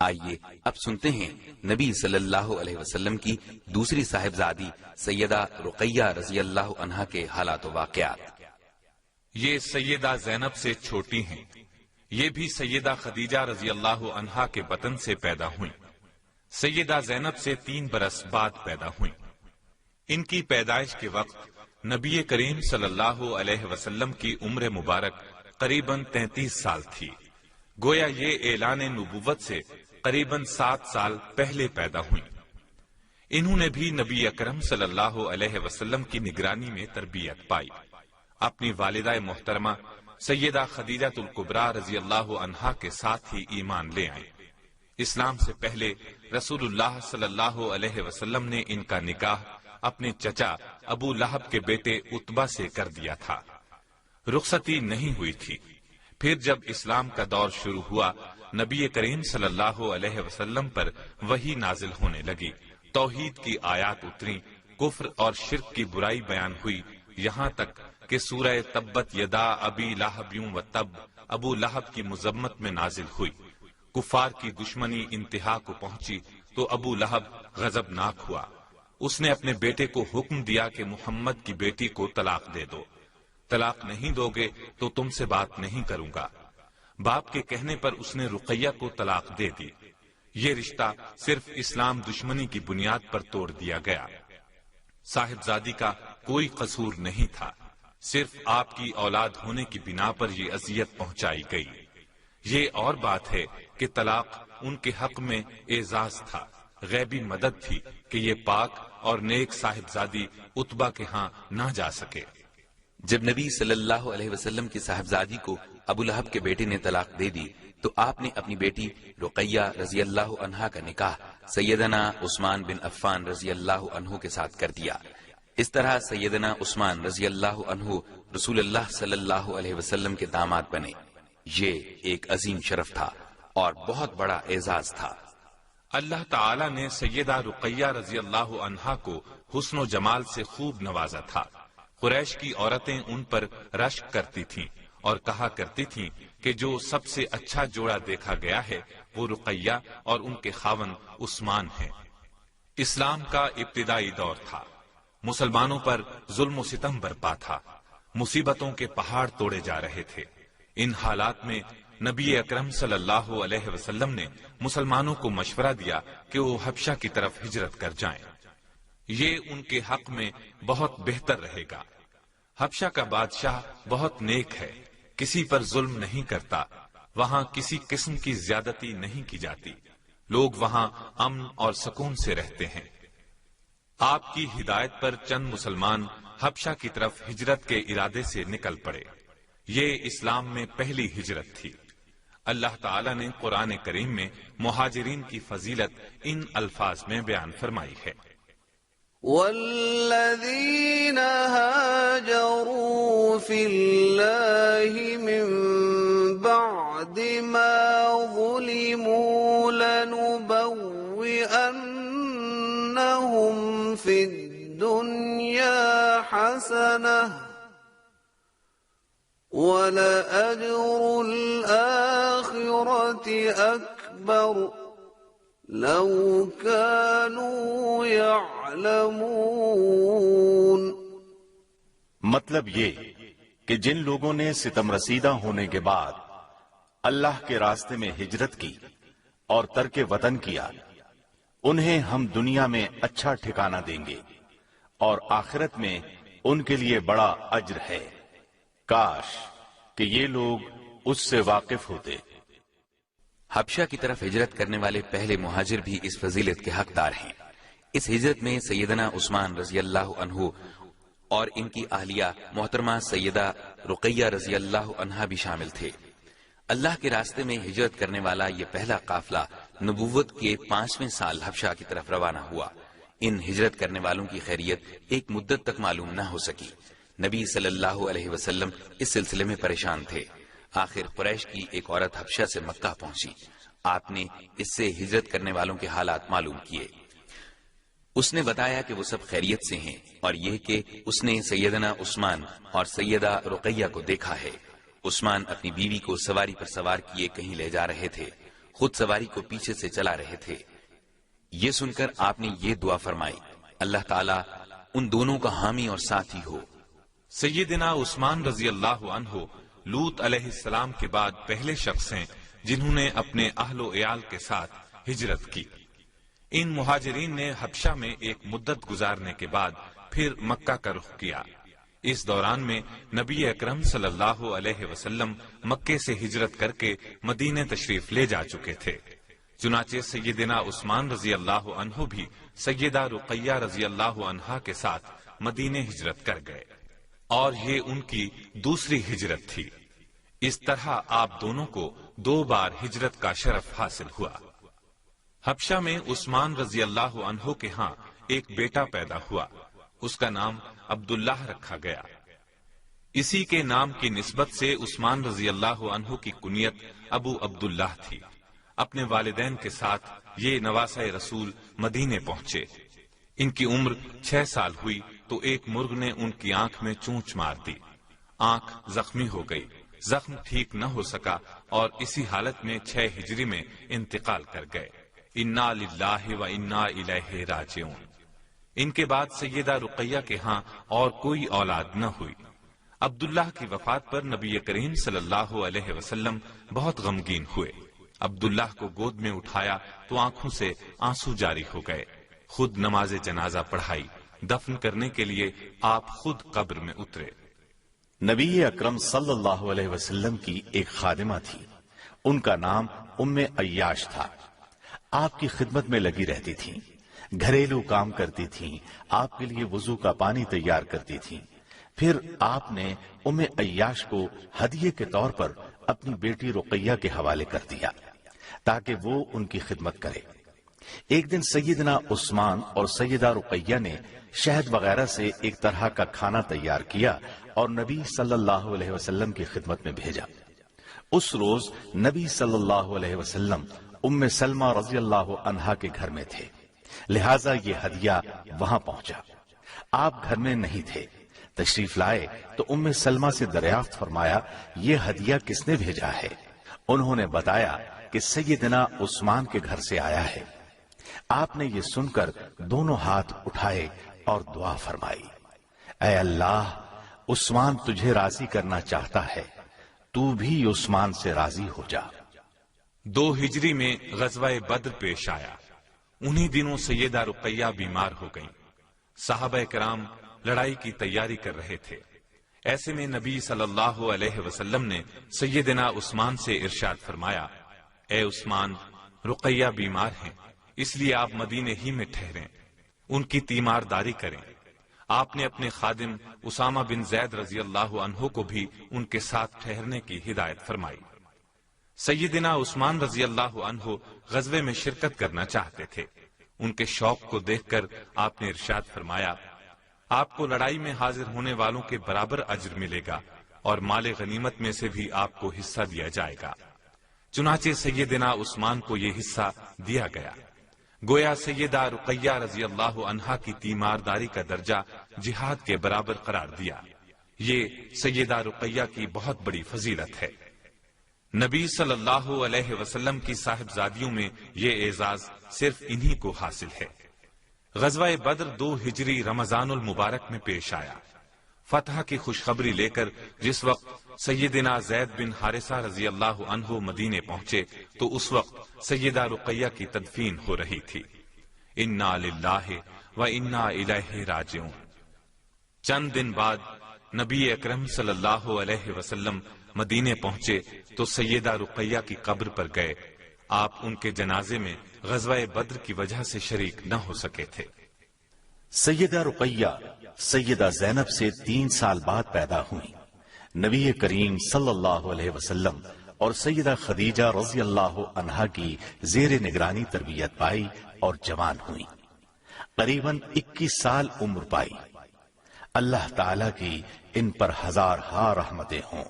آئیے اب سنتے ہیں نبی صلی اللہ علیہ وسلم کی دوسری صاحبزادی سیدہ رقیہ رضی اللہ عنہا کے حالات و واقعات۔ یہ سیدہ زینب سے چھوٹی ہیں، یہ بھی سیدہ خدیجہ رضی اللہ عنہا کے بطن سے پیدا ہوئیں۔ سیدہ زینب سے 3 برس بعد پیدا ہوئیں۔ ان کی پیدائش کے وقت نبی کریم صلی اللہ علیہ وسلم کی عمر مبارک قریباً 33 سال تھی، گویا یہ اعلان نبوت سے قریباً 7 سال پہلے پیدا ہوئیں۔ انہوں نے بھی نبی اکرم صلی اللہ علیہ وسلم کی نگرانی میں تربیت پائی۔ اپنی والدہ محترمہ سیدہ خدیجہ الکبریٰ رضی اللہ عنہا کے ساتھ ہی ایمان لے آئیں۔ اسلام سے پہلے رسول اللہ صلی اللہ علیہ وسلم نے ان کا نکاح اپنے چچا ابو لہب کے بیٹے عتبہ سے کر دیا تھا۔ رخصتی نہیں ہوئی تھی۔ پھر جب اسلام کا دور شروع ہوا، نبی کریم صلی اللہ علیہ وسلم پر وحی نازل ہونے لگی، توحید کی آیات اتریں، کفر اور شرک کی برائی بیان ہوئی، یہاں تک کہ سورہ تبت یدا ابی لہب وتب ابو لہب کی مذمت میں نازل ہوئی۔ کفار کی دشمنی انتہا کو پہنچی تو ابو لہب غضبناک ہوا۔ اس نے اپنے بیٹے کو حکم دیا کہ محمد کی بیٹی کو طلاق دے دو، طلاق نہیں دو گے تو تم سے بات نہیں کروں گا۔ باپ کے کہنے پر اس نے رقیہ کو طلاق دے دی۔ یہ رشتہ صرف اسلام دشمنی کی بنیاد پر توڑ دیا گیا۔ صاحبزادی کا کوئی قصور نہیں تھا، صرف آپ کی اولاد ہونے کی بنا پر یہ اذیت پہنچائی گئی۔ یہ اور بات ہے کہ طلاق ان کے حق میں اعزاز تھا، غیبی مدد تھی کہ یہ پاک اور نیک صاحبزادی عتبہ کے ہاں نہ جا سکے۔ جب نبی صلی اللہ علیہ وسلم کی صاحبزادی کو ابو لہب کے بیٹے نے طلاق دے دی تو آپ نے اپنی بیٹی رقیہ رضی اللہ عنہا کا نکاح سیدنا عثمان بن عفان رضی اللہ عنہ کے ساتھ کر دیا۔ اس طرح سیدنا عثمان رضی اللہ عنہ رسول اللہ صلی اللہ علیہ وسلم کے داماد بنے۔ یہ ایک عظیم شرف تھا اور بہت بڑا اعزاز تھا۔ اللہ تعالی نے سیدہ رقیہ رضی اللہ عنہا کو حسن و جمال سے خوب نوازا تھا۔ قریش کی عورتیں ان پر رشک کرتی تھیں اور کہا کرتی تھیں کہ جو سب سے اچھا جوڑا دیکھا گیا ہے وہ رقیہ اور ان کے خاوند عثمان ہیں۔ اسلام کا ابتدائی دور تھا، مسلمانوں پر ظلم و ستم برپا تھا، مصیبتوں کے پہاڑ توڑے جا رہے تھے۔ ان حالات میں نبی اکرم صلی اللہ علیہ وسلم نے مسلمانوں کو مشورہ دیا کہ وہ حبشہ کی طرف ہجرت کر جائیں، یہ ان کے حق میں بہت بہتر رہے گا۔ حبشہ کا بادشاہ بہت نیک ہے، کسی پر ظلم نہیں کرتا، وہاں کسی قسم کی زیادتی نہیں کی جاتی، لوگ وہاں امن اور سکون سے رہتے ہیں۔ آپ کی ہدایت پر چند مسلمان حبشہ کی طرف ہجرت کے ارادے سے نکل پڑے۔ یہ اسلام میں پہلی ہجرت تھی۔ اللہ تعالیٰ نے قرآن کریم میں مہاجرین کی فضیلت ان الفاظ میں بیان فرمائی ہے: والذین هاجروا فی اللہ من بعد ما ظلموا لنبوئنہم فی الدنیا حسنہ وَلَأَجْرُ الْآخِرَةِ أَكْبَرُ لَوْ كَانُوا يَعْلَمُونَ۔ مطلب یہ کہ جن لوگوں نے ستم رسیدہ ہونے کے بعد اللہ کے راستے میں ہجرت کی اور ترک وطن کیا، انہیں ہم دنیا میں اچھا ٹھکانہ دیں گے اور آخرت میں ان کے لیے بڑا اجر ہے۔ کاش کہ یہ لوگ اس سے واقف ہوتے۔ حبشہ کی طرف ہجرت کرنے والے پہلے مہاجر بھی اس فضیلت کے حقدار ہیں۔ اس ہجرت میں سیدنا عثمان رضی اللہ عنہ اور ان کی اہلیہ محترمہ سیدہ رقیہ رضی اللہ عنہا بھی شامل تھے۔ اللہ کے راستے میں ہجرت کرنے والا یہ پہلا قافلہ نبوت کے 5ویں سال حبشہ کی طرف روانہ ہوا۔ ان ہجرت کرنے والوں کی خیریت ایک مدت تک معلوم نہ ہو سکی۔ نبی صلی اللہ علیہ وسلم اس سلسلے میں پریشان تھے۔ آخر قریش کی ایک عورت حبشہ سے مکہ پہنچی۔ آپ نے اس سے ہجرت کرنے والوں کے حالات معلوم کیے۔ اس نے بتایا کہ وہ سب خیریت سے ہیں اور یہ کہ اس نے سیدنا عثمان اور سیدہ رقیہ کو دیکھا ہے۔ عثمان اپنی بیوی کو سواری پر سوار کیے کہیں لے جا رہے تھے۔ خود سواری کو پیچھے سے چلا رہے تھے۔ یہ سن کر آپ نے یہ دعا فرمائی، اللہ تعالیٰ ان دونوں کا حامی اور ساتھی ہو۔ سیدنا عثمان رضی اللہ عنہ لوط علیہ السلام کے بعد پہلے شخص ہیں جنہوں نے اپنے اہل و عیال کے ساتھ ہجرت کی۔ ان مہاجرین نے حبشہ میں ایک مدت گزارنے کے بعد پھر مکہ کا رخ کیا۔ اس دوران میں نبی اکرم صلی اللہ علیہ وسلم مکے سے ہجرت کر کے مدینے تشریف لے جا چکے تھے۔ چنانچہ سیدنا عثمان رضی اللہ عنہ بھی سیدہ رقیہ رضی اللہ عنہا کے ساتھ مدینے ہجرت کر گئے، اور یہ ان کی دوسری ہجرت تھی۔ اس طرح آپ دونوں کو 2 بار ہجرت کا شرف حاصل ہوا۔ حبشہ میں عثمان رضی اللہ عنہ کے ہاں ایک بیٹا پیدا ہوا، اس کا نام عبداللہ رکھا گیا۔ اسی کے نام کی نسبت سے عثمان رضی اللہ عنہ کی کنیت ابو عبداللہ تھی۔ اپنے والدین کے ساتھ یہ نواسہ رسول مدینے پہنچے۔ ان کی عمر 6 سال ہوئی تو ایک مرغ نے ان کی آنکھ میں چونچ مار دی، آنکھ زخمی ہو گئی، زخم ٹھیک نہ ہو سکا اور اسی حالت میں 6 ہجری میں انتقال کر گئے۔ انا للہ و انا الیہ راجعون۔ ان کے بعد سیدہ رقیہ کے ہاں اور کوئی اولاد نہ ہوئی۔ عبداللہ کی وفات پر نبی کریم صلی اللہ علیہ وسلم بہت غمگین ہوئے۔ عبداللہ کو گود میں اٹھایا تو آنکھوں سے آنسو جاری ہو گئے۔ خود نماز جنازہ پڑھائی، دفن کرنے کے لیے آپ خود قبر میں اترے۔ نبی اکرم صلی اللہ علیہ وسلم کی ایک خادمہ تھی، ان کا نام ام عیاش تھا۔ آپ کی خدمت میں لگی رہتی تھیں، گھریلو کام کرتی تھیں، آپ کے لیے وضو کا پانی تیار کرتی تھیں۔ پھر آپ نے ام عیاش کو ہدیے کے طور پر اپنی بیٹی رقیہ کے حوالے کر دیا تاکہ وہ ان کی خدمت کرے۔ ایک دن سیدنا عثمان اور سیدہ رقیہ نے شہد وغیرہ سے ایک طرح کا کھانا تیار کیا اور نبی صلی اللہ علیہ وسلم کی خدمت میں بھیجا۔ اس روز نبی صلی اللہ علیہ وسلم ام سلمہ رضی اللہ عنہا کے گھر میں تھے، لہٰذا یہ ہدیہ وہاں پہنچا۔ آپ گھر میں نہیں تھے، تشریف لائے تو ام سلمہ سے دریافت فرمایا، یہ ہدیہ کس نے بھیجا ہے؟ انہوں نے بتایا کہ سیدنا عثمان کے گھر سے آیا ہے۔ آپ نے یہ سن کر دونوں ہاتھ اٹھائے اور دعا فرمائی، اے اللہ، عثمان تجھے راضی کرنا چاہتا ہے، تو بھی عثمان سے راضی ہو جا۔ 2 ہجری میں غزوہ بدر پیش آیا۔ انہی دنوں سیدہ رقیہ بیمار ہو گئیں۔ صحابہ کرام لڑائی کی تیاری کر رہے تھے۔ ایسے میں نبی صلی اللہ علیہ وسلم نے سیدنا عثمان سے ارشاد فرمایا، اے عثمان، رقیہ بیمار ہیں، اس لیے آپ مدینے ہی میں ٹھہریں، ان کی تیمارداری کریں۔ آپ نے اپنے خادم اسامہ بن زید رضی اللہ عنہ کو بھی ان کے ساتھ ٹھہرنے کی ہدایت فرمائی۔ سیدنا عثمان رضی اللہ عنہ غزوے میں شرکت کرنا چاہتے تھے۔ ان کے شوق کو دیکھ کر آپ نے ارشاد فرمایا، آپ کو لڑائی میں حاضر ہونے والوں کے برابر اجر ملے گا اور مال غنیمت میں سے بھی آپ کو حصہ دیا جائے گا۔ چنانچہ سیدنا عثمان کو یہ حصہ دیا گیا۔ گویا سیدہ رقیہ رضی اللہ عنہا کی تیمارداری کا درجہ جہاد کے برابر قرار دیا۔ یہ سیدہ رقیہ کی بہت بڑی فضیلت ہے۔ نبی صلی اللہ علیہ وسلم کی صاحبزادیوں میں یہ اعزاز صرف انہی کو حاصل ہے۔ غزوہ بدر 2 ہجری رمضان المبارک میں پیش آیا۔ فتح کی خوشخبری لے کر جس وقت سیدنا زید بن حارثہ رضی اللہ عنہ مدینے پہنچے تو اس وقت سیدہ رقیہ کی تدفین ہو رہی تھی۔ انا للہ و انا الیہ راجعون۔ چند دن بعد نبی اکرم صلی اللہ علیہ وسلم مدینے پہنچے تو سیدہ رقیہ کی قبر پر گئے۔ آپ ان کے جنازے میں غزوہ بدر کی وجہ سے شریک نہ ہو سکے تھے۔ سیدہ رقیہ سیدہ زینب سے 3 سال بعد پیدا ہوئی۔ نبی کریم صلی اللہ علیہ وسلم اور سیدہ خدیجہ رضی اللہ عنہا کی زیر نگرانی تربیت پائی اور جوان ہوئی۔ قریباً 21 سال عمر پائی۔ اللہ تعالیٰ کی ان پر ہزارہا رحمتیں ہوں۔